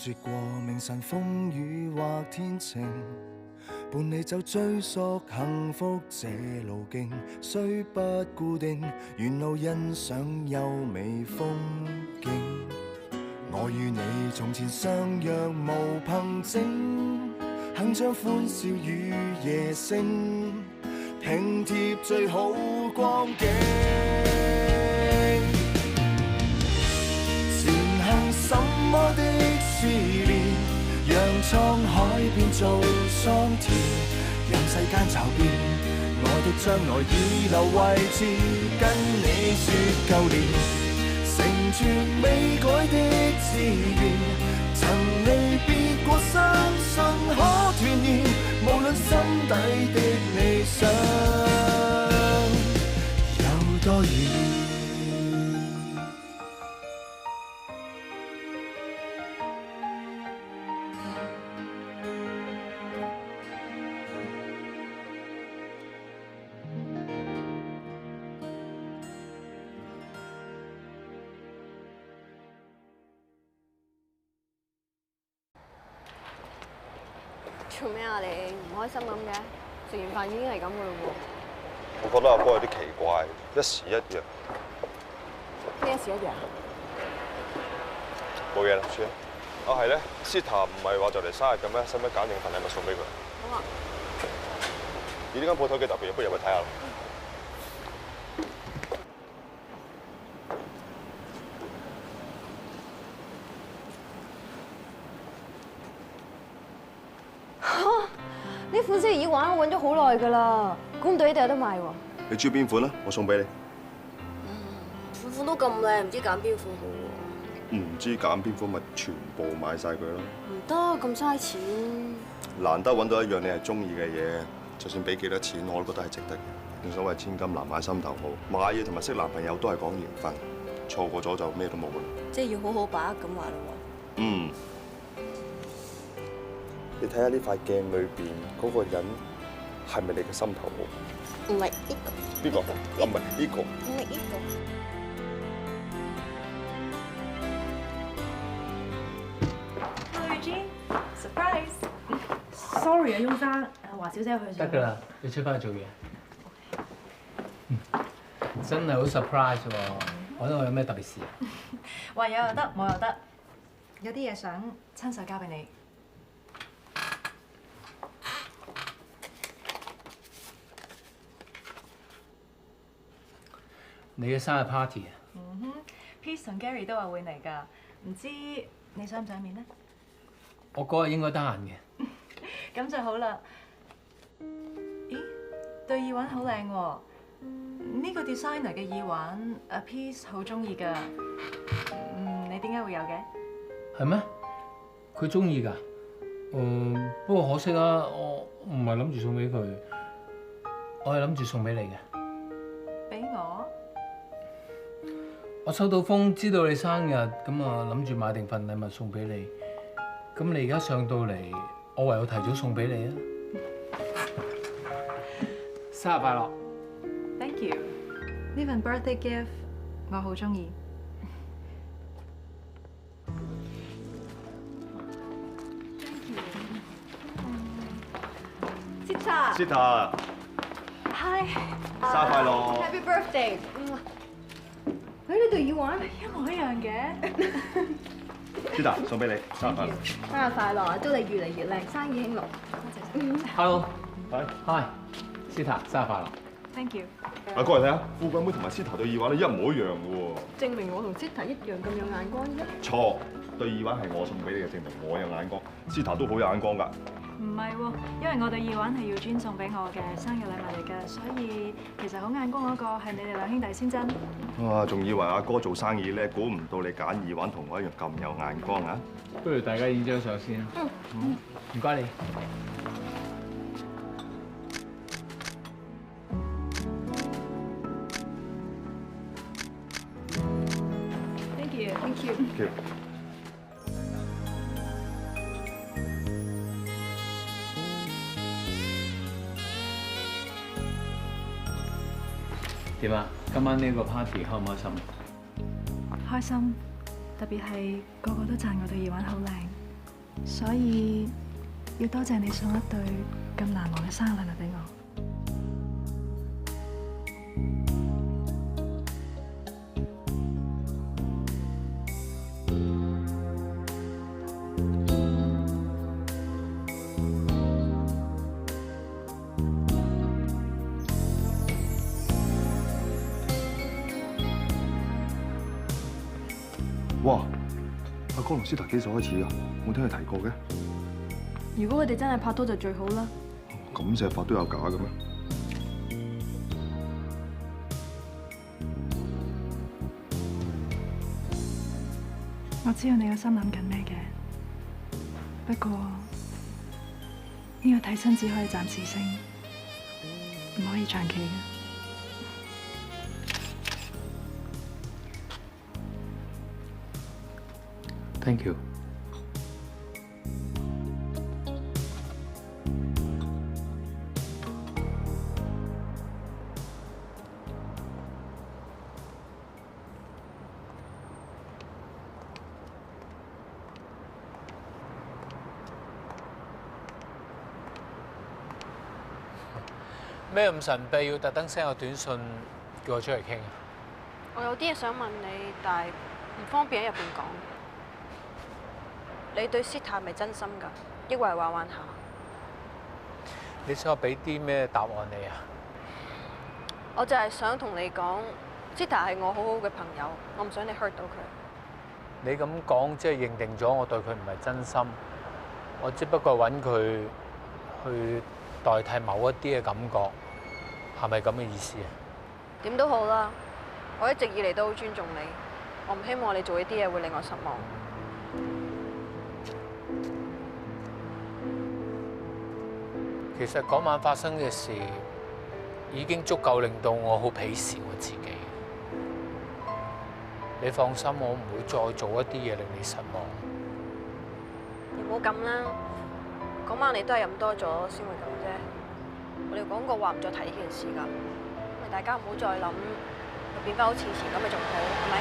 說過明晨風雨或天晴，伴你走追溯幸福這路徑，雖不固定，沿路欣賞優美風景。我與你從前相約無憑證，鏗鏘歡笑與夜聲，拼貼最好光景。前行什麼的試煉，讓滄海變做桑田，讓世間驟變，我的將來已留位置，跟你說舊年。成全未改的志願，曾離別過，相信可團圓。無論心底的理想有多遠。做咩啊？你唔開心咁嘅？食完飯已經係咁噶咯喎。我覺得阿哥有啲奇怪，一時一樣。咩一時一樣？冇嘢啦，算啦。啊係咧，Sita 唔係話就嚟生日嘅咩？使唔使揀定份禮物送俾佢？好啊。咦？呢間鋪頭幾特別，不如入去睇下。呢款式耳環我揾咗好耐㗎啦，估唔到呢度有得賣喎。你中意邊款啊？我送俾你。款款都咁靚，唔知揀邊款好喎。唔知揀邊款咪全部買晒佢咯。唔得，咁嘥錢。難得揾到一樣你係中意嘅嘢，就算俾幾多錢我都覺得係值得嘅。正所謂千金難買心頭好，買嘢同埋識男朋友都係講緣分，錯過咗就咩都冇㗎啦。即係要好好把握咁話咯喎。嗯。你睇下呢塊鏡裏邊嗰個人係咪你嘅心頭好？唔係呢個。邊個？唔係呢個。唔係呢個。Hello Eugene，surprise。Sorry 啊，雍生，華小姐去咗。得㗎啦，你出翻去做嘢。真係好 surprise 喎！我覺得我有咩特別事啊？話有又得，冇又得，有啲嘢想親手交俾你。你嘅生日 party 啊Peace 同 Gary 都話會嚟㗎，唔知你想唔想面呢？我嗰日應該得閒嘅。咁就好啦。咦，對耳環好靚喎！呢個 designer 嘅耳環，阿 Peace 好中意㗎。你點解會有嘅？係咩？佢中意㗎。不過可惜啊，我唔係諗住送俾佢，我係諗住送俾你嘅。俾我？我收到風，知道你生日，咁啊諗住買定份禮物送俾你。咁你而家上到嚟，我唯有提早送俾你啊！生日快樂 ！Thank you。呢份 birthday gift 我好中意。Sita。Hi。生日快樂 ！Happy birthday！你對耳環一模一樣嘅。Sita 送俾你，生日快樂！生日快樂啊！祝你越嚟越靚，生意興隆。多謝。Hello。係。Hi。Sita，生日快樂 Thank you。阿哥嚟睇下，富貴妹同埋 Sita 對耳環咧一模一樣嘅喎。證明我同 Sita 一樣咁有眼光啫。錯，對耳環係我送俾你嘅，證明我有眼光。Sita 都好有眼光㗎。唔係喎，因為我對耳環係要專送俾我嘅生日禮物嚟㗎，所以其實好眼光嗰個係你哋兩兄弟先真。哇！仲以為阿哥做生意咧，估唔到你揀耳環同我一樣咁有眼光啊！不如大家影張相先。唔該你。Thank you。Thank you。Thank you。點啊？今晚呢個 party 開唔開心？開心，特別係個個都讚我對耳環好靚。所以要多謝你送一對咁難忘嘅生日禮物俾我。哇！阿哥同斯達幾時開始啊？冇聽佢提過嘅。如果佢哋真係拍拖就最好啦。咁隻法都有假嘅咩？我知道你個心諗緊咩嘅，不過呢個替身只可以暫時性，唔可以長期嘅。Thank you。咩咁神秘，要特登 send 個短信叫我出嚟傾啊？我有啲嘢想問你，但係唔方便喺入邊講。你對 Sita 係咪真心㗎？抑或係玩玩下？你想我俾啲咩答案你啊？我就係想同你講 ，Sita 係我好好嘅朋友，我唔想你 hurt 到佢。你咁講，即係認定咗我對佢唔係真心，我只不過揾佢去代替某一啲嘅感覺，係咪咁嘅意思啊？點都好啦，我一直以嚟都好尊重你，我唔希望你做呢啲嘢會令我失望。其實嗰晚發生嘅事已經足夠令到我好鄙視我自己。你放心，我唔會再做一啲嘢令你失望。你唔好咁啦，嗰晚你都係飲多咗先會咁啫。我哋講過話唔再提呢件事㗎，咁大家唔好再諗，變翻好似以前咁咪仲好，係咪？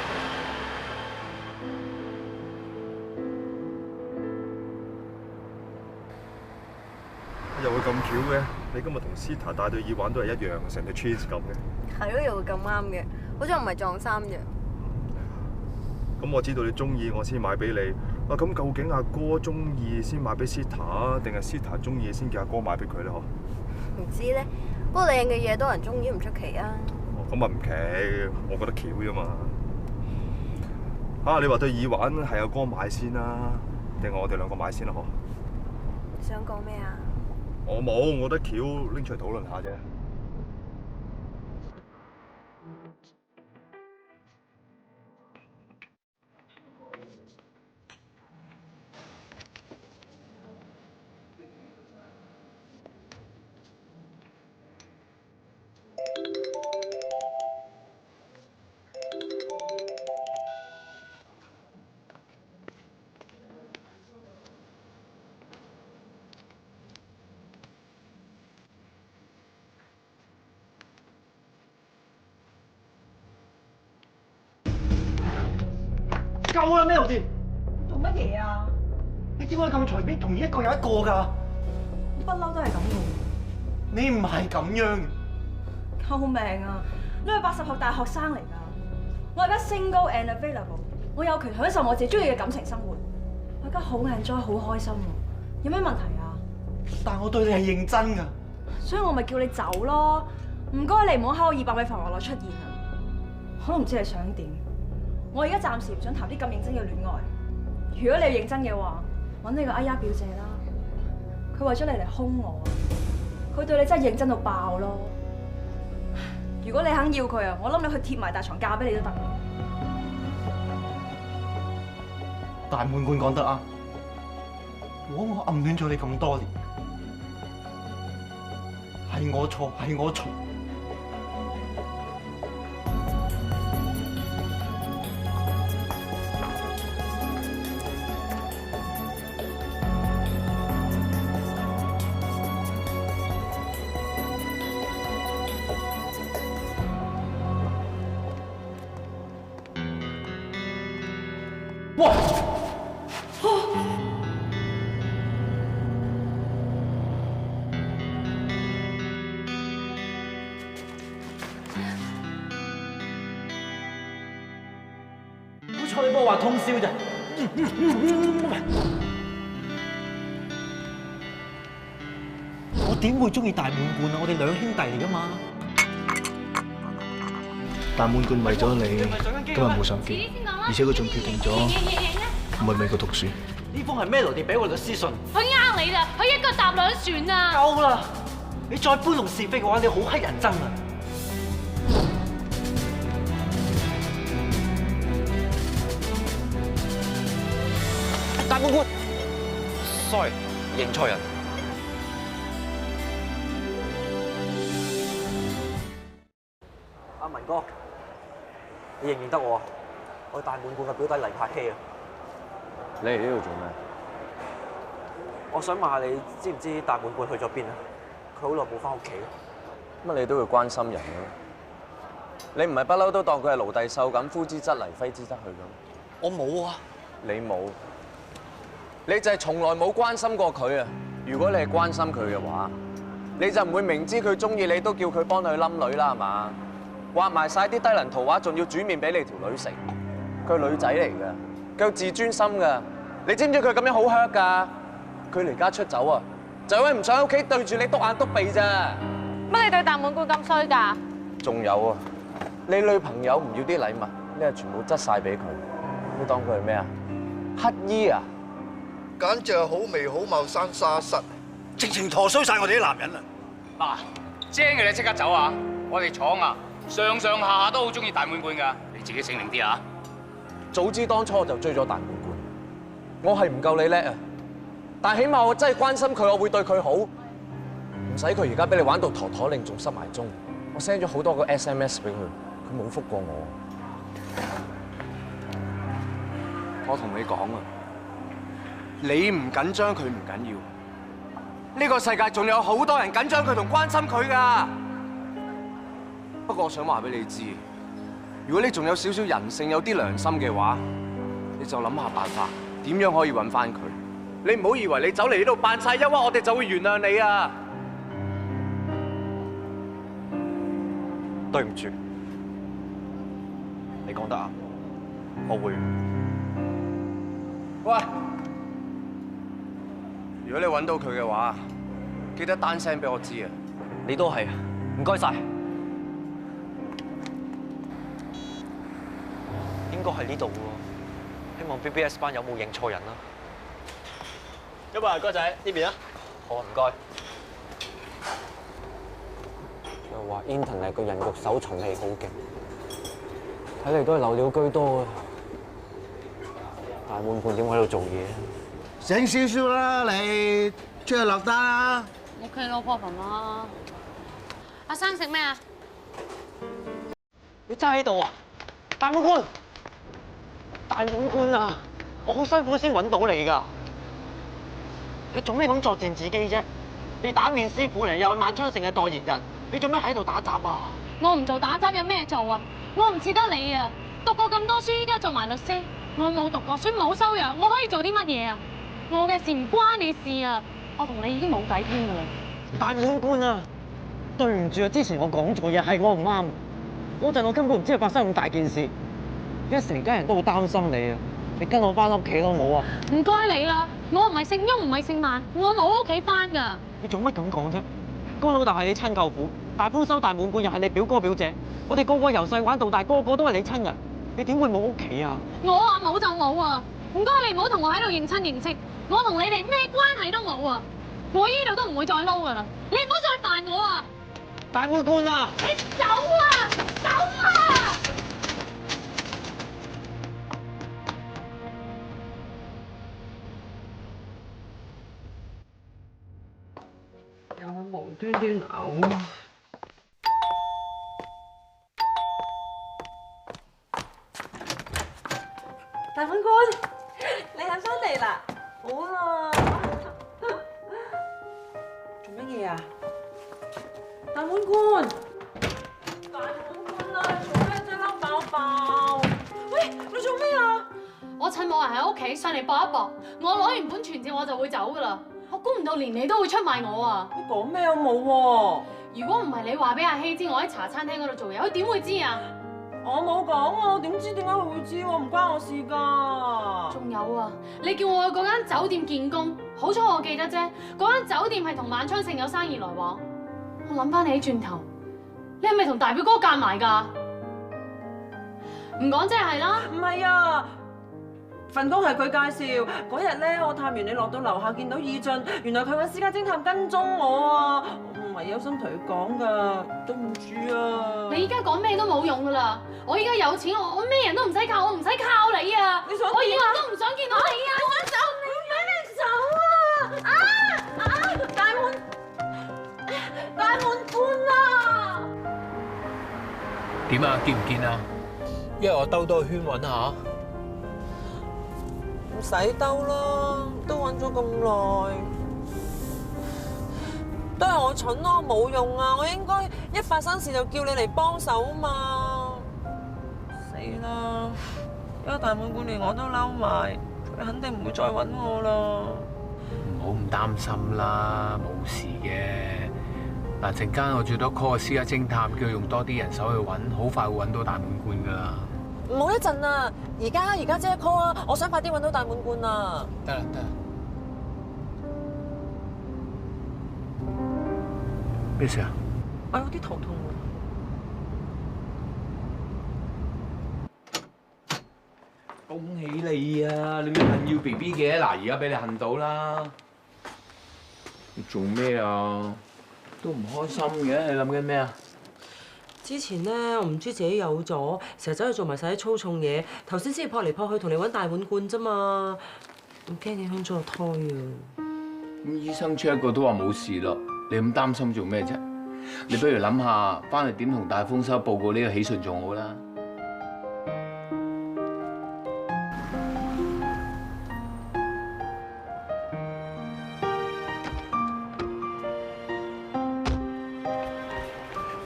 又會咁巧嘅？你今日同 Sita 戴對耳環都係一樣，成對 twins 咁嘅。係咯，又會咁啱嘅，好似我唔係撞衫啫。咁我知道你中意，我先買俾你。啊，咁究竟阿哥中意先買俾 Sita，定係 Sita 中意先叫阿哥買俾佢咧？嗬？唔知咧，不過靚嘅嘢多人中意唔出奇啊。哦，咁啊唔奇，我覺得巧啫嘛。啊，你話對耳環係阿哥買先啦，定係我哋兩個買先啦？嗬？你想講咩啊？我冇，我覺得巧，拎出嚟討論下啫。夠啦，咩路線？做乜嘢啊？你點解咁隨便同一個有一個㗎？不嬲都係咁嘅。你唔係咁樣嘅。救命啊！你係80後大學生嚟㗎。我而家 single and available， 我有權享受我自己中意嘅感情生活。我而家好 enjoy，好開心喎。有咩問題啊？但我對你係認真㗎。所以我咪叫你走咯。唔該，你唔好喺我200米範圍內出現啊！我都唔知你想點。我而家暫時唔想談啲咁認真嘅戀愛。如果你認真嘅話，揾你個哎呀表姐啦。佢為咗你嚟兇我啊！佢對你真係認真到爆咯。如果你肯要佢啊，我諗你去貼埋大床嫁俾你都得。大滿貫講得啱。如果我暗戀咗你咁多年，係我錯，係我錯。哇！我話通宵咋？我點會中意大滿貫啊？我哋兩兄弟嚟噶嘛。大滿貫為咗你今日冇上機，而且佢仲決定咗唔去美國讀書。呢封係 Melody 俾我哋嘅私信。佢呃你啦，佢一腳踏兩船啊！夠啦！你再搬弄是非嘅話，你好乞人憎啊！大滿貫 ，sorry， 認錯人。阿文哥，你認唔認得我啊？我係大滿貫嘅表弟黎柏希啊！你嚟呢度做咩？我想問下你，知唔知大滿貫去咗邊啊？佢好耐冇翻屋企。乜你都會關心人嘅？你唔係不嬲都當佢係奴隸獸咁，呼之則嚟，揮之則去咁？我冇啊！你冇，你就係從來冇關心過佢啊！如果你係關心佢嘅話，你就唔會明知佢中意你都叫佢幫佢冧女啦，係嘛？畫埋晒啲低能圖畫，仲要煮麵俾你條女食。佢係女仔嚟㗎，佢有自尊心㗎。你知唔知佢咁樣好 hurt 㗎？佢離家出走啊，就因為唔想喺屋企對住你篤眼篤鼻咋。乜你對大滿貫咁衰㗎？仲有啊，你女朋友唔要啲禮物，你係全部執晒俾佢，你當佢係咩啊？乞衣啊！簡直係好眉好貌生沙虱，直情陀衰晒我哋啲男人啊！嗱，精嘅你即刻走啊！我哋廠啊，上上下下都好中意大滿貫㗎，你自己醒靈啲啊！早知當初我就追咗大滿貫，我係唔夠你叻啊！但起碼我真係關心佢，我會對佢好，唔使佢而家俾你玩到陀陀令，仲失埋蹤。我 send 咗好多個 SMS 俾佢，佢冇覆過我。我同你講啊，你唔緊張佢唔緊要，呢個世界仲有好多人緊張佢同關心佢㗎。不過我想話俾你知，如果你仲有少少人性、有啲良心嘅話，你就諗下辦法，點樣可以揾翻佢。你唔好以為你走嚟呢度扮晒憂鬱，我哋就會原諒你啊！對唔住，你講得啱，我會。喂，如果你揾到佢嘅話，記得單聲俾我知啊！你都係，唔該晒。應該係呢度喎，希望 BBS 班有冇認錯人啦。有冇啊，哥仔呢邊啊？好啊，唔該。又話 Internet 個人肉搜尋器好勁，睇嚟都係流料居多啊！大滿貫點喺度做嘢？醒少少啦，你出去落單啦。OK 咯 ，Papa 啦。阿生食咩啊？你真喺度啊！大滿貫，大滿貫啊！我好辛苦先揾到你㗎。你做咩咁作賤自己啫？你打面師傅嚟，又係萬昌城嘅代言人，你做咩喺度打雜啊？我唔做打雜有咩做啊？我唔似得你啊！讀過咁多書，依家做埋律師。我冇讀過書，冇修養，我可以做啲乜嘢啊？我嘅事唔關你事啊！我同你已經冇底傾㗎啦。大滿貫啊！對唔住啊，之前我講錯嘢，係我唔啱。嗰陣我根本唔知係發生咁大件事，而家成家人都好擔心你啊！你跟我翻屋企咯，我啊！唔該你啦，我唔係姓翁，唔係姓萬，我冇屋企翻㗎。你做乜咁講啫？江老大係你親舅父，大豐收大滿貫又係你表哥表姐，我哋個個由細玩到大，個個都係你親人，你點會冇屋企啊？我話冇就冇啊！唔該你唔好同我喺度認親認戚，我同你哋咩關係都冇啊！我依度都唔會再撈㗎啦，你唔好再煩我啊！大滿貫啊！你走啊！走啊！有無端端嘔。大滿貫，你肯翻嚟啦？好啦。做乜嘢啊？大滿貫，大滿貫啊！做咩隻粒爆爆？喂，你做咩啊？我趁冇人喺屋企上嚟搏一搏，我攞完本傳召我就會走噶啦。我估唔到連你都會出賣我啊！你講咩我冇喎？如果唔係你話俾阿希知我喺茶餐廳嗰度做嘢，佢點會知啊？我冇講喎，點知點解佢會知喎？唔關我事㗎。仲有啊，你叫我去嗰間酒店見工，好彩我記得啫。嗰間酒店係同萬昌盛有生意來往。我諗翻你轉頭，你係咪同大表哥夾埋㗎？唔講即係啦。唔係啊，份工係佢介紹。嗰日咧，我探完你落到樓下見到義俊，原來佢揾私家偵探跟蹤我啊！我唔係有心同佢講㗎，對唔住啊！你依家講咩都冇用㗎啦！我依家有錢，我咩人都唔使靠，我唔使靠你啊！你想我以後都唔想見到你啊！我走，你走啊！大滿貫啊！點啊？見唔見啊？因為我兜多個圈揾下。唔使兜啦，都揾咗咁耐，都係我蠢咯，冇用啊！我應該一發生事就叫你嚟幫手嘛。死啦！而家大滿貫連我都嬲埋，佢肯定唔會再揾我啦。唔好咁擔心啦，冇事嘅。嗱，陣間我最多 call 個私家偵探，叫佢用多啲人手去揾，好快會揾到大滿貫噶啦。唔好一陣啊！而家即刻 call 啊！我想快啲揾到大滿貫啊！得啦。咩事啊？我有啲頭痛喎。恭喜你啊！你咪恨要 B B 嘅，嗱而家俾你恨到啦。你做咩啊？都唔開心嘅，你諗緊咩啊？之前咧，我唔知自己有咗，成日走去做埋晒啲粗重嘢，頭先先撲嚟撲去同你揾大滿貫啫嘛，唔驚影響咗個胎啊！咁醫生 check 過都話冇事咯，你咁擔心做咩啫？你不如諗下，翻嚟點同大豐收報告呢個喜訊仲好啦。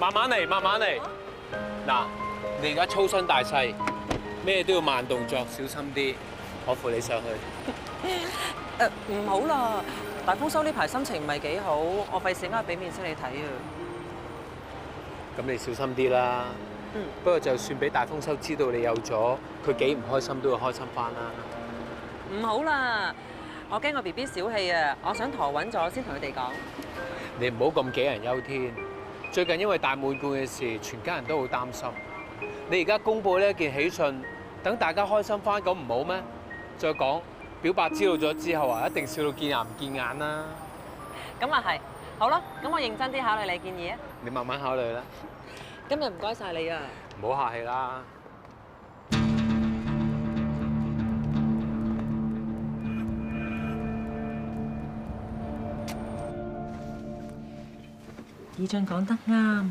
慢慢嚟，慢慢嚟。嗱，你而家粗身大細，咩都要慢動作，小心啲。我扶你上去。唔好啦，大豐收呢排心情唔係幾好，我費事啱俾面色你睇啊。咁你小心啲啦。不過就算俾大豐收知道你有咗，佢幾唔開心都要開心翻啦。唔好啦，我驚我 BB 小氣啊，我想陀穩咗先同佢哋講。你唔好咁杞人憂天。最近因為大滿貫嘅事，全家人都好擔心。你而家公佈呢一件喜訊，等大家開心翻，咁唔好咩？再講表白知道咗之後啊，一定笑到見牙唔見眼啦。咁啊係，好啦，咁我認真啲考慮你建議啊。你慢慢考慮啦。今日唔該晒你啊。唔好客氣啦。義俊講得啱，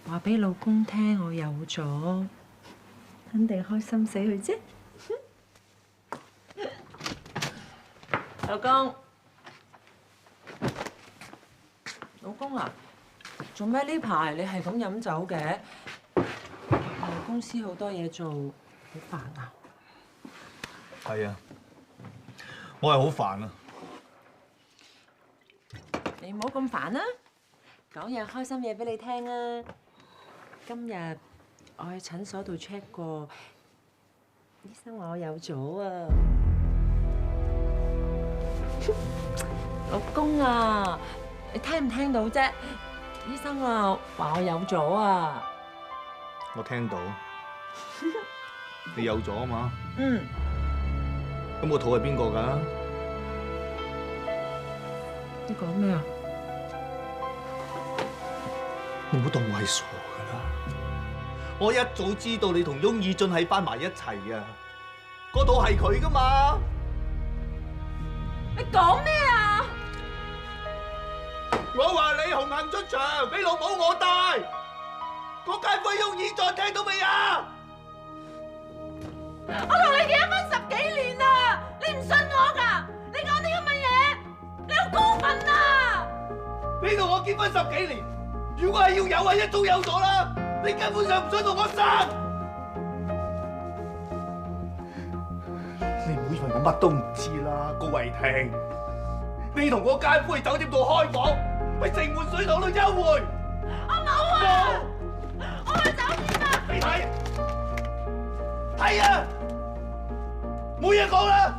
話俾老公聽我有咗，肯定開心死佢啫。老公啊，做咩呢排你係咁飲酒嘅？公司好多嘢做，好煩啊。係啊，我係好煩啊。你唔好咁煩啊！講樣開心嘢俾你聽啊！今日我去診所度 check 過，醫生話我有咗啊！老公啊，你聽唔聽到啫？醫生啊話我有咗啊！我聽到，你有咗啊嘛？嗯。咁個肚係邊個㗎？你講咩啊？你唔好當我係傻㗎啦！我一早知道你同翁義俊喺翻埋一齊啊！嗰肚係佢㗎嘛？你講咩啊？我話你紅杏出牆，俾老母我帶。嗰間菲翁義俊聽到未啊？我同你結咗婚10幾年啦，你唔信我㗎？你講啲咁嘅嘢，你好過分啊！你同我結婚10幾年，如果係要有啊，一早有咗啦！你根本上唔想同我生。你唔好以為我乜都唔知啦，高慧婷。你同嗰奸夫去酒店度開房，喺城門水塘度幽會。我冇啊！我去酒店啊！你睇。係啊，冇嘢講啦。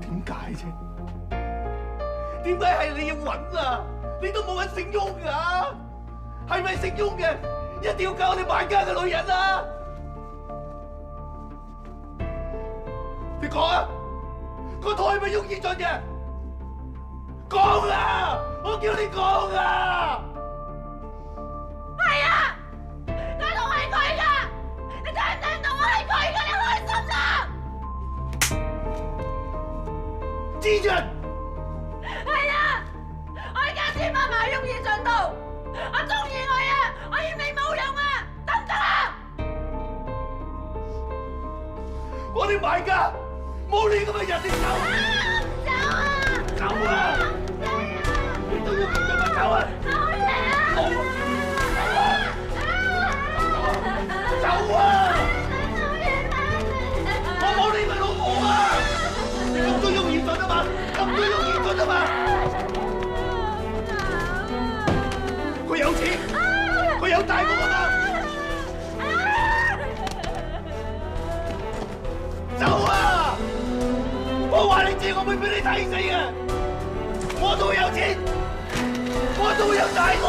點解啫？點解係你要揾啊？你都冇揾姓翁㗎，係咪姓翁嘅一定要嫁我哋萬家嘅女人啊？你講啊！個肚係咪翁以俊嘅？講啊！我叫你講啊！係啊，個肚係佢㗎，你聽唔聽到啊？係佢㗎，你開心啦！知人係啊，我而家簽翻埋翁以俊度，我中意佢啊，我嫌你冇用啊，得唔得啊？我哋萬家冇你咁嘅人，你走！走啊！走啊！你都要咁樣咪走啊！走啊！我冇你咪老母啊！你咁都用現實啊嘛？咁都用現實啊嘛？佢有錢，佢有大屋啊嘛？走啊！我話你知，我會俾你睇死嘅。我都會有錢，我都會有大屋。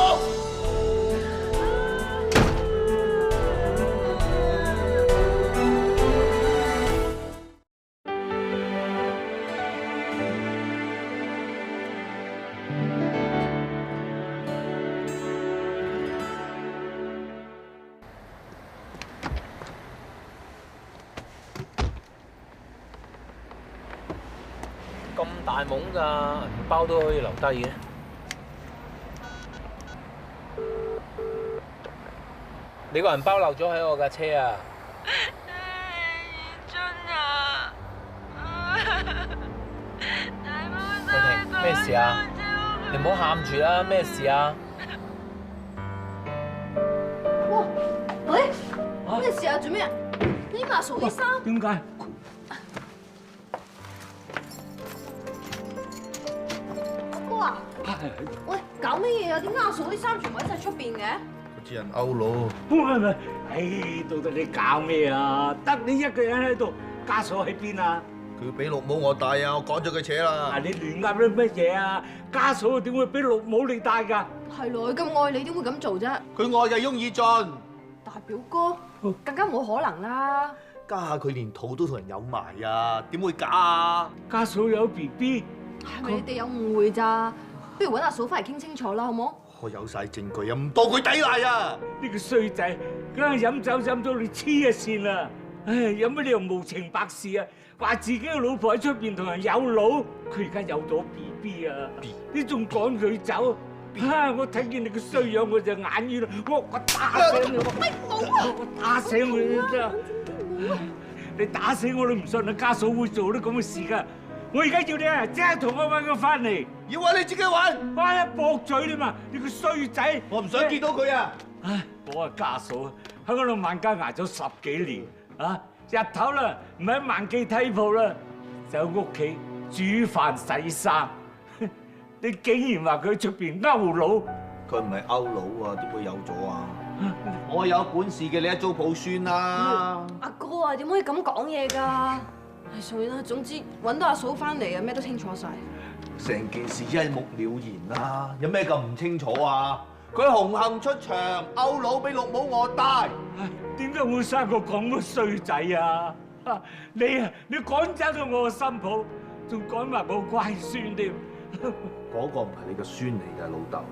咁大懵㗎，銀包都可以留低嘅。你個銀包漏咗喺我架車啊！俊啊！慧婷，咩事啊？你唔好喊住啦，咩事啊？哇！喂，咩事啊？做咩？拎阿嫂啲衫？點解？喂，搞咩嘢啊？點解阿嫂啲衫全部喺晒出邊嘅？嗰啲人勾佬。喂，唉，到底你搞咩啊？得你一個人喺度，家嫂喺邊啊？佢俾綠帽我戴啊，我趕咗佢扯啦。嗱，你亂噏啲乜嘢啊？家嫂點會俾綠帽你戴㗎？係咯，佢咁愛你，點會咁做啫？佢愛嘅係翁以俊。大表哥更加冇可能啦！家下佢連肚都同人有埋啊，點會假啊？家嫂有 BB， 係咪你哋有誤會咋？不如揾阿嫂翻嚟傾清楚啦，好冇？我有晒證據啊，唔當佢抵賴啊！呢個衰仔，梗係飲酒飲到你黐一線啦！唉，有乜理由無情白事啊？話自己嘅老婆喺出邊同人有腦，佢而家有咗 BB 啊！你仲趕佢走？嚇！我睇見你個衰樣，我就眼冤啦！我打死你！我打死你真！你打死我都唔信啊！家嫂會做啲咁嘅事㗎！我而家要你啊，即刻同我揾佢翻嚟！要揾你自己揾，翻一駁嘴你嘛！你個衰仔！我唔想見到佢啊！唉，我係家嫂喺嗰度萬家捱咗10幾年啊！日頭啦，唔喺萬記梯鋪啦，就喺屋企煮飯洗衫。你竟然話佢喺出邊勾佬？佢唔係勾佬啊，點會有咗啊？我有本事嘅，你一早抱孫啦！阿哥啊，點可以咁講嘢㗎？唉，算啦，總之揾到阿嫂翻嚟啊，咩都清楚晒。成件事一目了然啦，有咩咁唔清楚啊？佢紅杏出牆，勾佬俾綠帽我戴。點解會生個咁嘅衰仔啊？你趕走咗我個新抱，仲趕埋我乖孫添。嗰個唔係你個孫嚟㗎，老豆。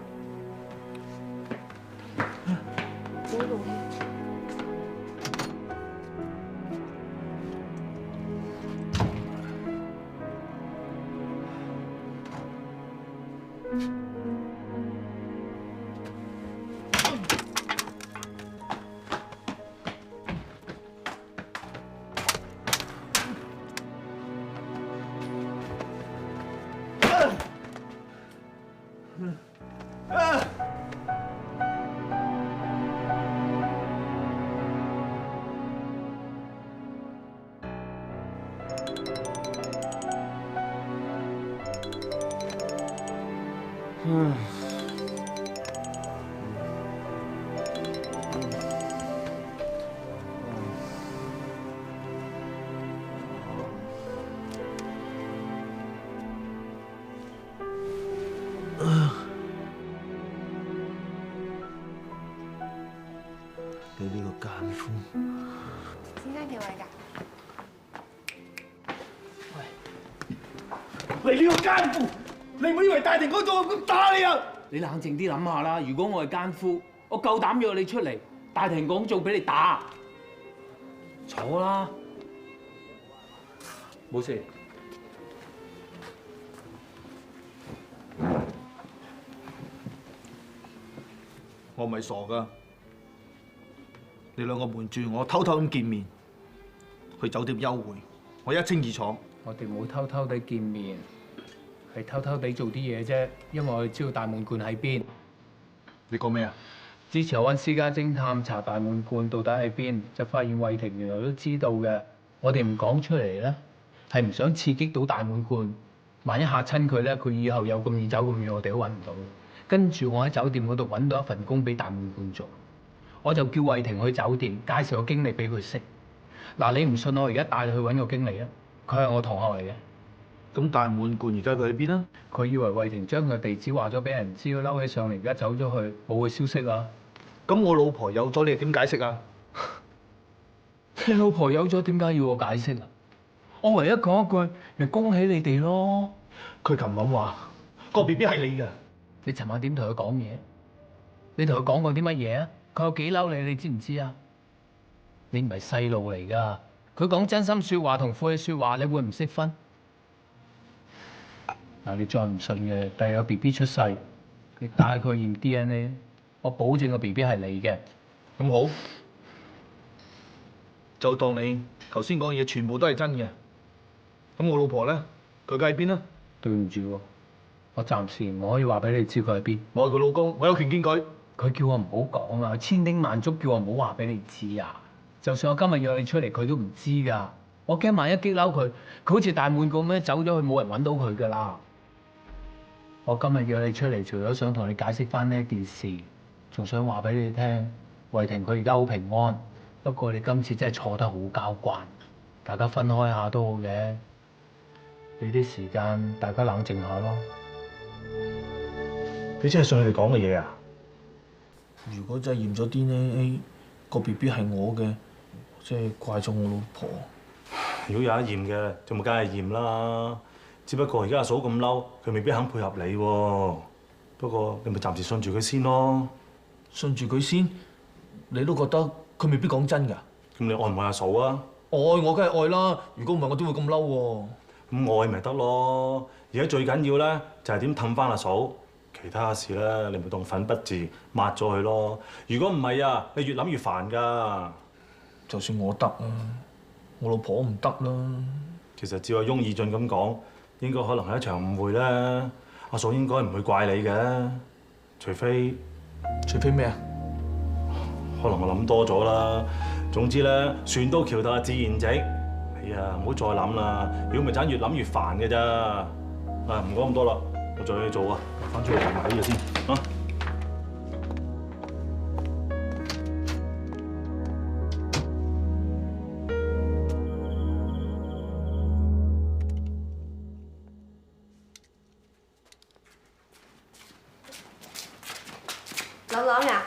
你呢個奸夫！你唔好以為大庭廣眾咁打你啊！你冷靜啲諗下啦，如果我係奸夫，我夠膽約你出嚟，大庭廣眾俾你打，坐啦，冇事。我唔係傻噶，你兩個瞞住我，偷偷咁見面，去酒店幽會，我一清二楚。我哋冇偷偷地見面，係偷偷地做啲嘢啫，因為我哋知道大滿貫喺邊。你講咩啊？之前我揾私家偵探查大滿貫到底喺邊，就發現慧婷原來都知道嘅。我哋唔講出嚟咧，係唔想刺激到大滿貫。萬一嚇親佢咧，佢以後有咁易走咁遠，我哋都揾唔到。跟住我喺酒店嗰度揾到一份工俾大滿貫做，我就叫慧婷去酒店介紹個經理俾佢識。嗱，你唔信我而家帶你去揾個經理啊！佢係我同學嚟嘅。咁大滿貫而家佢喺邊啊？佢以為慧婷將佢地址話咗俾人知，佢嬲起上嚟，而家走咗去，冇佢消息啊！咁我老婆有咗，你點解釋啊？你老婆有咗，點解要我解釋啊？我唯一講一句，咪恭喜你哋咯！佢琴晚話個 BB 係你㗎。你尋晚點同佢講嘢？你同佢講過啲乜嘢啊？佢有幾嬲你，你知唔知啊？你唔係細路嚟㗎，佢講真心説話同晦氣説話，你會唔識分？嗱，你再唔信嘅，第日有 BB 出世，你帶佢驗 DNA， 我保證個 BB 係你嘅。咁好，就當你頭先講嘅嘢全部都係真嘅。咁我老婆咧，佢喺邊啊？對唔住喎，我暫時唔可以話俾你知佢喺邊。我係佢老公，我有權見佢。佢叫我唔好講啊，千叮萬囑叫我唔好話俾你知啊。就算我今日約你出嚟，佢都唔知㗎。我驚萬一激嬲佢，佢好似大滿貫咁樣走咗去，冇人揾到佢㗎啦。我今日約你出嚟，除咗想同你解釋翻呢一件事，仲想話俾你聽，慧婷佢而家好平安。不過你今次真係錯得好交關，大家分開下都好嘅，俾啲時間大家冷靜下咯。你真係信你哋講嘅嘢啊？如果真係驗咗 DNA 個 BB 係我嘅，即係怪咗我老婆。如果有得驗嘅，就咪梗係驗啦。只不過而家阿嫂咁嬲，佢未必肯配合你喎。不過你咪暫時信住佢先咯。信住佢先？你都覺得佢未必講真㗎？咁你愛唔愛阿嫂啊？愛我梗係愛啦。如果唔係，我點會咁嬲喎？咁愛咪得咯。而家最緊要咧就係點氹翻阿嫂。其他事咧，你咪當粉筆字抹咗佢咯。如果唔係啊，你越諗越煩㗎。就算我得啊，我老婆唔得啦。其實照阿翁義俊咁講，應該可能係一場誤會咧。阿嫂應該唔會怪你嘅，除非咩啊？可能我諗多咗啦。總之咧，船到橋頭係自然直。你啊，唔好再諗啦。如果咪盞越諗越煩嘅咋。啊，唔講咁多啦，我仲有嘢做啊。翻出嚟買啲嘢先啊！朗朗啊，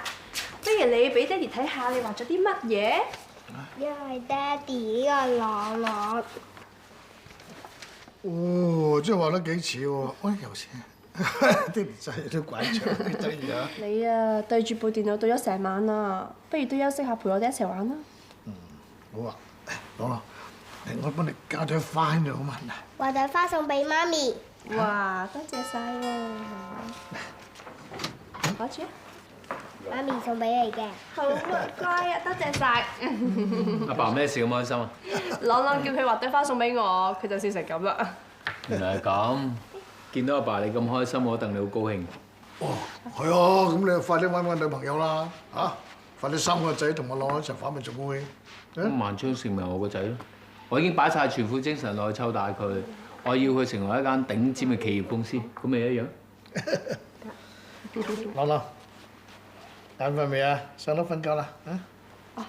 不如你俾爹哋睇下你畫咗啲乜嘢？因為爹哋呢個朗朗。哦，真係畫得幾似喎！喂，有時爹哋真係都鬼長啲得意啊！你啊，對住部電腦對咗成晚啦，不如都休息下，陪我哋一齊玩啦。好啊，朗朗，我幫你加朵花喺度好嘛？畫朵花送俾媽咪。哇，多謝晒喎！攞住啊！媽咪送俾你嘅。好啊，乖啊，多謝晒。阿爸咩事咁開心啊？朗朗叫佢畫朵花送俾我，佢就笑成咁啦。原來係咁，見到阿爸你咁開心，我戥你好高興。哦，係啊，咁你就快啲揾個女朋友啦，嚇！快啲生個仔同我朗朗一齊玩咪仲高興。咁萬昌盛咪我個仔咯，我已經擺晒全副精神落去湊大佢，我要佢成為一間頂尖嘅企業公司，咁咪一樣。朗朗，眼瞓未啊？上樓瞓覺啦，啊！哦，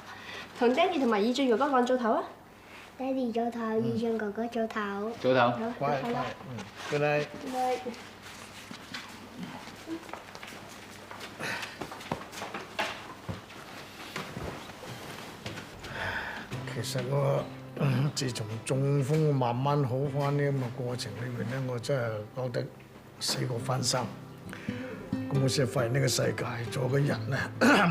同爹哋同埋義俊哥哥講早唞啊！爹哋早唞，義俊哥哥早唞。早唞。乖。Good night。其實我自從中風慢慢好翻呢咁嘅過程裏面咧，我真係覺得死過翻生。咁我先發現呢個世界做個人咧，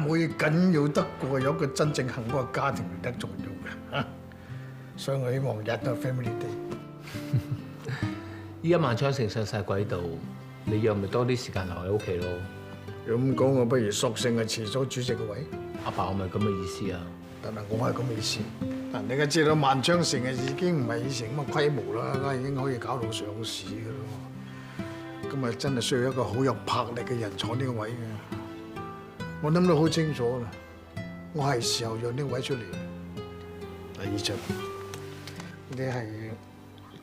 每緊要得過有一個真正幸福嘅家庭嚟得重要嘅嚇。所以我希望日都 family day。依家萬昌城上晒軌道，你約咪多啲時間留喺屋企咯。咁講，我不如索性係辭咗主席嘅位。阿爸，我咪咁嘅意思啊。但係我係咁嘅意思。嗱，你而家知道萬昌城啊已經唔係以前咁嘅規模啦，而家已經可以搞到上市嘅咯。咁啊，真係需要一個好有魄力嘅人坐呢個位嘅。我諗到好清楚啦，我係時候讓呢個位出嚟。第二張，你係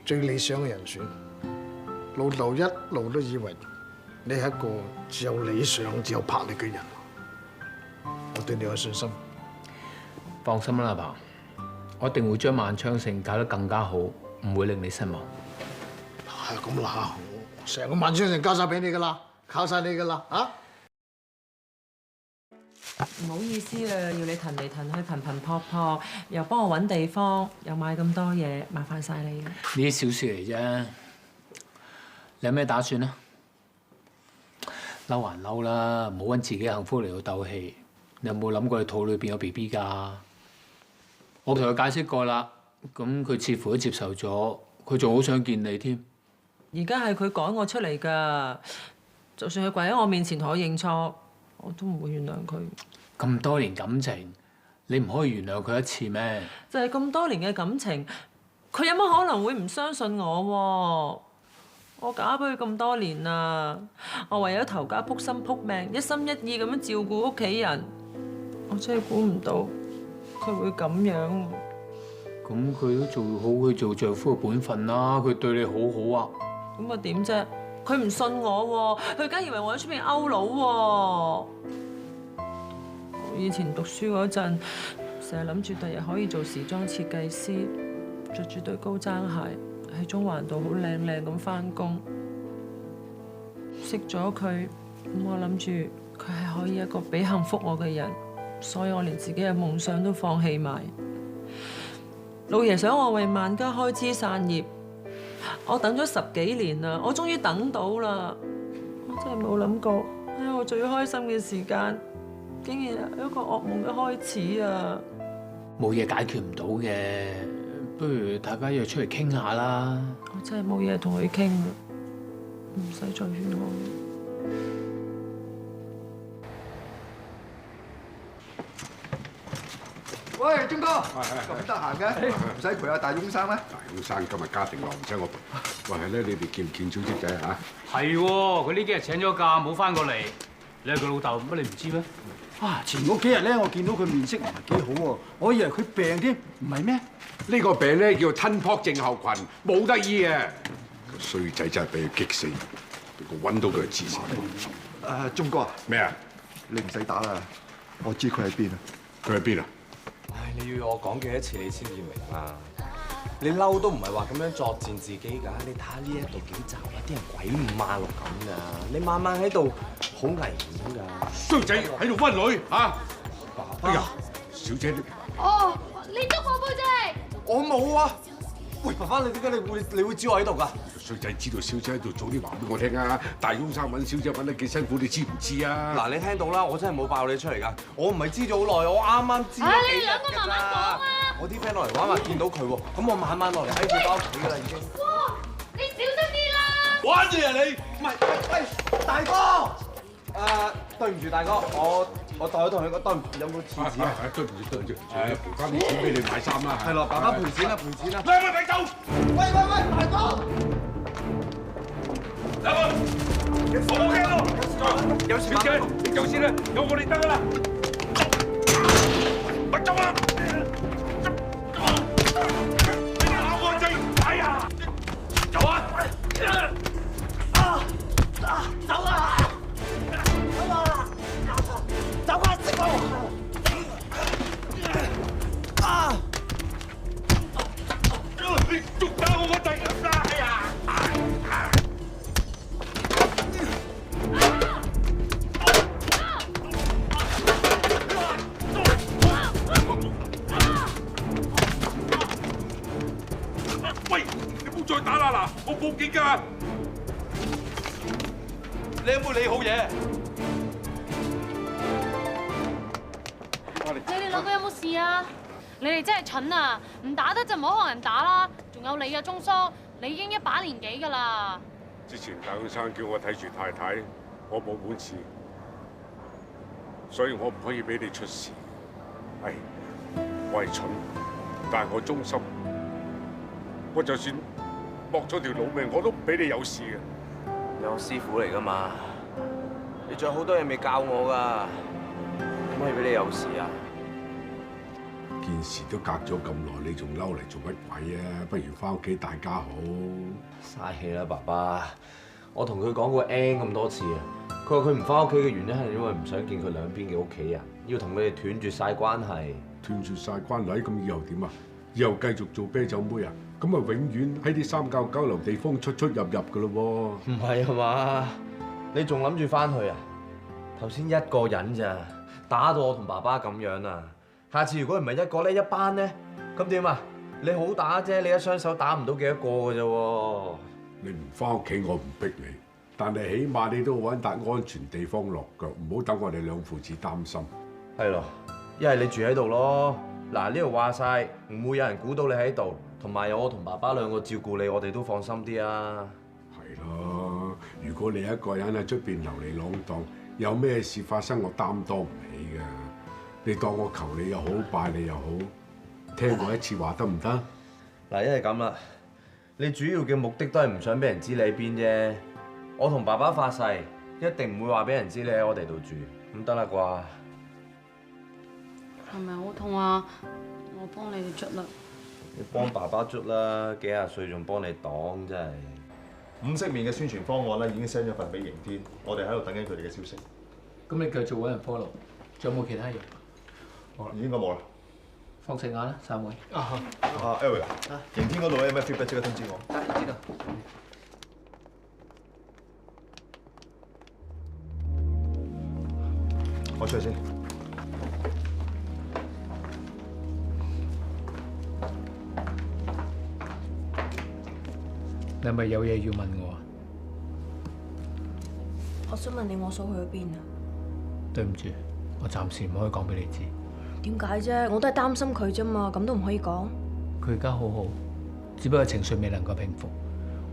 最理想嘅人選。老豆一路都以為你係一個只有理想、只有魄力嘅人。我對你有信心。放心啦，阿爸，我一定會將萬昌城搞得更加好，唔會令你失望。係咁啦，成個萬昌城交晒俾你噶啦，靠晒你噶啦，啊！唔好意思啦，要你騰嚟騰去，頻頻撲撲，又幫我揾地方，又買咁多嘢，麻煩晒你。呢啲小事嚟啫，你有咩打算啊？嬲還嬲啦，唔好揾自己幸福嚟到鬥氣。你有冇諗過你肚裏邊有 BB 㗎？我同佢解釋過啦，咁佢似乎都接受咗，佢仲好想見你添。而家係佢趕我出嚟㗎，就算佢跪喺我面前同我認錯，我都唔會原諒佢。咁多年感情，你唔可以原諒佢一次咩？就係咁多年嘅感情，佢有乜可能會唔相信我喎？我嫁俾佢咁多年啦，我為咗頭家撲心撲命，一心一意咁樣照顧屋企人，我真係估唔到佢會咁樣。咁佢都做好佢做丈夫嘅本分啦，佢對你好好啊。咁啊點啫？佢唔信我喎，佢梗以為我喺出邊勾佬喎。我以前讀書嗰陣，成日諗住第日可以做時裝設計師，着住對高踭鞋喺中環度好靚靚咁返工。識咗佢，咁我諗住佢係可以一個俾幸福我嘅人，所以我連自己嘅夢想都放棄埋。老爺想我為萬家開枝散葉，我等咗10幾年啦，我終於等到啦。我真係冇諗過喺我最開心嘅時間，竟然係一個噩夢嘅開始啊！冇嘢解決唔到嘅，不如大家約出嚟傾下啦。我真係冇嘢同佢傾啦，唔使再勸我。喂，鐘哥，咁得閒嘅，唔使陪阿大翁生咩？大翁生今日家庭樂，唔使我陪。喂，係咧，你哋見唔見小姐仔嚇？係喎，佢呢幾日請咗假，冇翻過嚟。你係佢老豆，乜你唔知咩？啊，前嗰幾日咧，我見到佢面色唔係幾好喎，我以為佢病添，唔係咩？呢個病咧叫吞泡症候群，冇得醫嘅。個衰仔真係俾佢激死，我揾到佢就治死。鐘哥啊，咩啊？你唔使打啦，我知佢喺邊啊。佢喺邊啊？唉，你要我講幾多次你先至明啊？你嬲都唔係話咁樣作踐自己㗎，你睇下呢一度幾雜啊！啲人鬼五馬六咁㗎，你晚晚喺度好危險㗎。衰仔喺度溫女嚇！哎呀，小姐，哦，你捉我背脊！我冇啊！喂，爸爸，你點解你會知我喺度㗎？衰仔知道小姐喺度，早啲話俾我聽啊！大翁生揾小姐揾得幾辛苦，你知唔知啊？嗱，你聽到啦，我真係冇爆你出嚟㗎，我唔係知咗好耐，我啱啱知咗幾日㗎咋。你哋兩個慢慢講啊！我啲 friend 落嚟玩話見到佢喎，咁我晚晚落嚟喺佢返屋企㗎啦已經。哇！你小心啲啦！玩住啊你！唔係，喂，大哥，對唔住大哥，我代咗同佢講，對唔住，有冇廁紙啊？對唔住，賠翻啲錢俾你買衫啦。係咯，爸爸賠錢啦，賠錢啦。兩位咪走！喂，大哥！兩位，你放我驚咯！有小姐，你走先啦，有我哋得啦。咪走啊！走啊！走啊！走啊！識我！你捉打我個仔咁啦！哎呀！再打啦嗱，我報警㗎！你有冇理好嘢？你哋兩個有冇事啊？你哋真係蠢啊！唔打得就唔好學人打啦。仲有你啊，鐘叔，你已經一把年紀㗎啦。之前大學生叫我睇住太太，我冇本事，所以我唔可以俾你出事。係，我係蠢，但係我忠心。我就算搏咗條老命，我都唔俾你有事嘅。你我師傅嚟㗎嘛？你仲有好多嘢未教我㗎，點可以俾你有事啊？件事都隔咗咁耐，你仲嬲嚟做乜鬼啊？不如翻屋企大家好。嘥氣啦，爸爸！我同佢講過 N 咁多次啊，佢話佢唔翻屋企嘅原因係因為唔想見佢兩邊嘅屋企人，要同佢哋斷絕晒關係。斷絕晒關係，咁以後點啊？以後繼續做啤酒妹啊？咁啊，永遠喺啲三教九流地方出出入入㗎咯喎。唔係啊嘛？你仲諗住翻去啊？頭先一個人咋，打到我同爸爸咁樣啊！下次如果唔係一個咧，一班咧，咁點啊？你好打啫，你一雙手打唔到幾多個㗎啫喎。你唔翻屋企，我唔逼你，但係起碼你都揾笪安全地方落腳，唔好等我哋兩父子擔心。係咯，一係你住喺度咯。嗱，呢度話晒，唔會有人估到你喺度，同埋有我同爸爸兩個照顧你，我哋都放心啲啊。係咯，如果你一個人喺出邊流離浪蕩，有咩事發生，我擔當唔起㗎。你當我求你又好，拜你又好，聽過一次話得唔得？嗱，一係咁啦，你主要嘅目的都係唔想俾人知你喺邊啫。我同爸爸發誓，一定唔會話俾人知你喺我哋度住，咁得啦啩？係咪好痛啊？我幫你哋捽啦。你幫爸爸捽啦，幾廿歲仲幫你擋，真係。五色麵嘅宣傳方案咧已經 send 咗份俾刑天，我哋喺度等緊佢哋嘅消息。咁你繼續揾人 follow，仲有冇其他嘢？應該冇啦。放食晏啦，三位。Eric 啊，刑天嗰度有咩 feedback 即刻通知我。知道。我出去先。你係咪有嘢要問我啊？我想問你我嫂去咗邊啊？對唔住，我暫時唔可以講俾你知。點解啫？我都係擔心佢啫嘛，咁都唔可以講。佢而家好好，只不過情緒未能夠平復。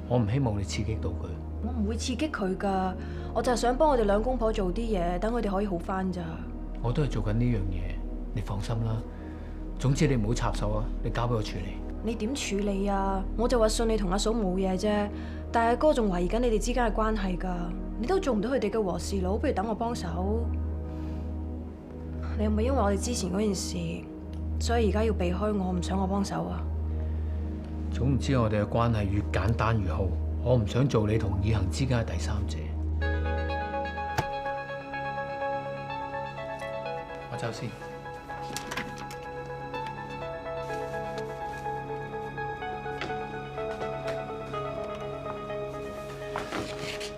我唔希望你刺激到佢。我唔會刺激佢㗎，我就係想幫我哋兩公婆做啲嘢，等佢哋可以好返咋。我都係做緊呢樣嘢，你放心啦。總之你唔好插手啊，你交俾我處理。你點處理啊？我就話信你同阿嫂冇嘢啫，但係阿哥仲懷疑緊你哋之間嘅關係㗎。你都做唔到佢哋嘅和事佬，不如等我幫手。你有冇因為我哋之前嗰件事，所以而家要避開我，唔想我幫手啊？總之我哋嘅關係越簡單越好，我唔想做你同以恒之間嘅第三者。我走先。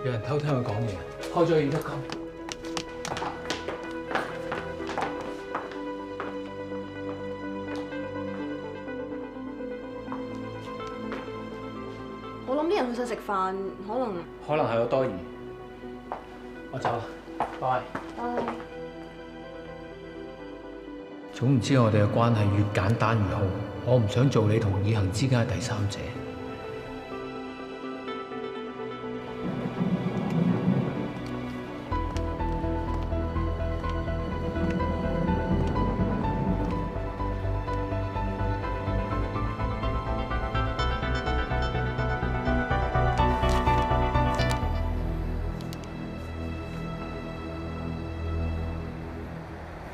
有人偷聽佢講嘢，開咗耳得金。我諗啲人去晒食飯，可能係有多疑。我走啦，拜。拜。總之我哋嘅關係越簡單越好，我唔想做你同以恒之間嘅第三者。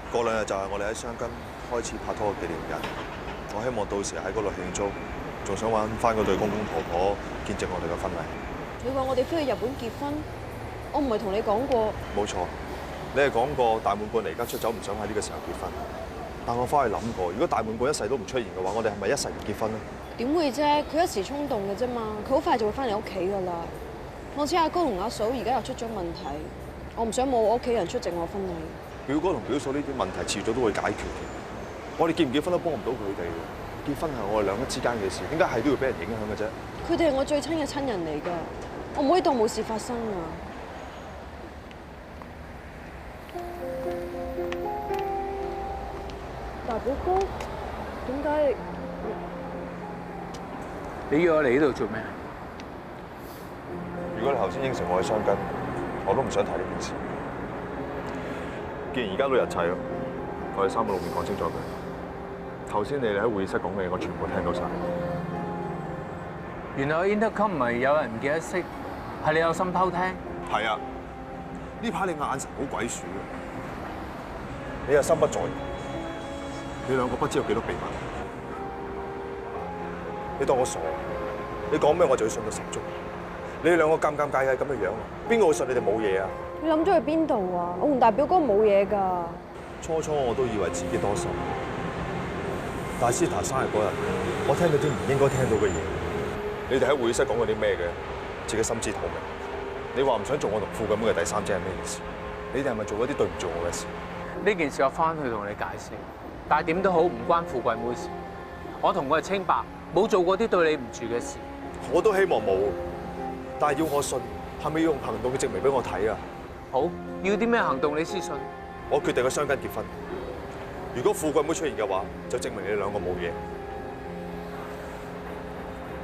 過兩日就係我哋喺雙根開始拍拖嘅紀念日，我希望到時喺嗰度慶祝，仲想揾翻嗰對公公婆婆見證我哋嘅婚禮。你話我哋飛去日本結婚，我唔係同你講過？冇錯，你係講過大滿貫離家出走，唔想喺呢個時候結婚。但我翻去諗過，如果大滿貫一世都唔出現嘅話，我哋係咪一世唔結婚咧？點會啫？佢一時衝動嘅啫嘛，佢好快就會翻嚟屋企噶啦。況且阿哥同阿嫂而家又出咗問題，我唔想冇我屋企人出席我婚禮。表哥同表嫂呢啲問題遲早都會解決嘅，我哋結唔結婚都幫唔到佢哋。結婚係我哋兩個之間嘅事，點解係都要俾人影響嘅啫？佢哋係我最親嘅親人嚟㗎，我唔可以當冇事發生啊！大寶哥，點解你約我嚟呢度做咩？如果你頭先應承我去雙根，我都唔想提呢件事。既然而家都日砌咯，我哋3個露面講清楚佢。頭先你哋喺會議室講嘅嘢，我全部聽到晒。原來 intercom 唔係有人唔記得熄，係你有心偷聽。係啊，呢排你眼神好鬼鼠嘅，你又心不在焉，你兩個不知有幾多秘密。你當我傻？你講咩我就要信到十足。你哋兩個尷尷尬尬咁嘅樣，邊個會信你哋冇嘢啊？你諗咗去邊度啊？我同大表哥冇嘢㗎。初初我都以為自己多心，但係 Sita 生日嗰日，我聽到啲唔應該聽到嘅嘢。你哋喺會議室講過啲咩嘅？自己心知肚明。你話唔想做我同富貴妹嘅第三者係咩意思？你哋係咪做咗啲對唔住我嘅事？呢件事我翻去同你解釋，但係點都好唔關富貴妹事。我同佢係清白，冇做過啲對你唔住嘅事。我都希望冇，但係要我信，係咪要用行動去證明俾我睇啊？好，要啲咩行動你先信？我決定去雙根結婚。如果富貴妹出現嘅話，就證明你哋兩個冇嘢。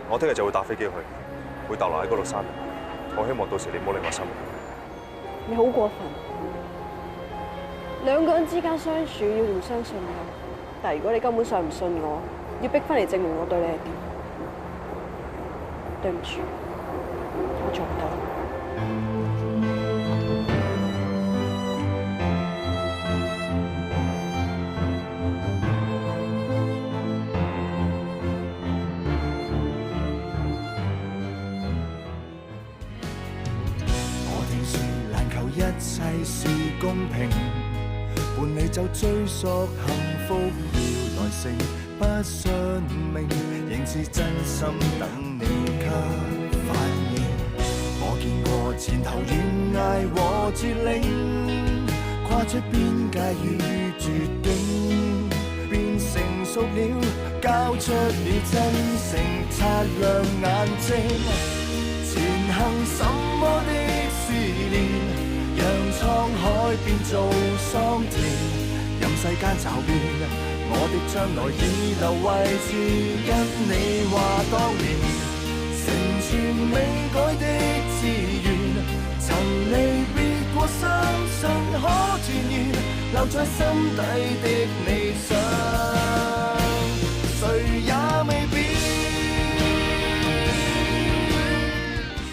我聽日就會搭飛機去，會逗留喺嗰度3日。我希望到時你唔好令我失望。你好過分！兩個人之間相處要互相信任，但係如果你根本上唔信我，要逼翻嚟證明我對你係點？對唔住，我做唔到。一切是公平，伴你走追溯幸福要來成，不信命，仍是真心等你給反應。我見過前頭懸崖和絕嶺，跨出邊界與絕境，變成熟了，交出了真誠，擦亮眼睛，前行什麼的試煉。讓滄海變做桑田，任世間驟變，我的將來已留位置。跟你話當年，成全未改的志願，曾離別過，相信可團圓，留在心底的理想。